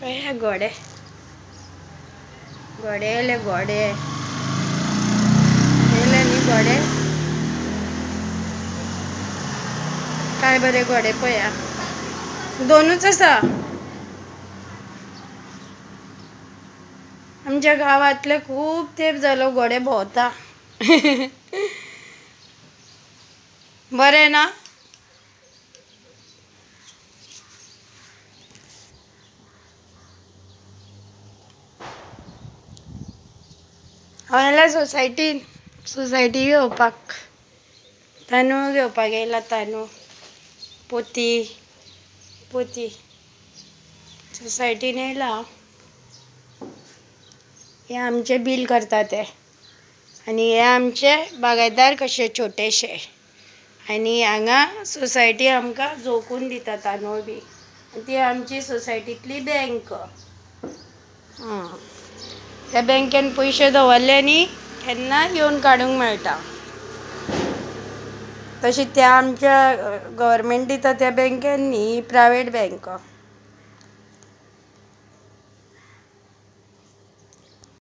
हे घोडे घोडे येले घोडे येले न्ही घोडे काय बरे घोडे पळया दोनूच आसा आमच्या गावातले खूब तेंप जालो घोडे भोंवता बरें ना हांव सोसायटी घेवपाक तांदूळ घेवपाक येयला तांदूळ पोती सोसायटीन येयला हे आमचे बील करता ते आनी हे आमचे बागायतदार कशे छोटेशे आनी हांगा सोसायटी आमकां जोखून दिता तांदूळ बी ती आमची सोसायटींतली बँक त्या बँकेन पयशे दवरले न्ही केन्ना येवन काडूंक मेळटा तशी त्या आमच्या गव्हर्मेंट दिता त्या बँकेन न्ही प्रायवेट बँक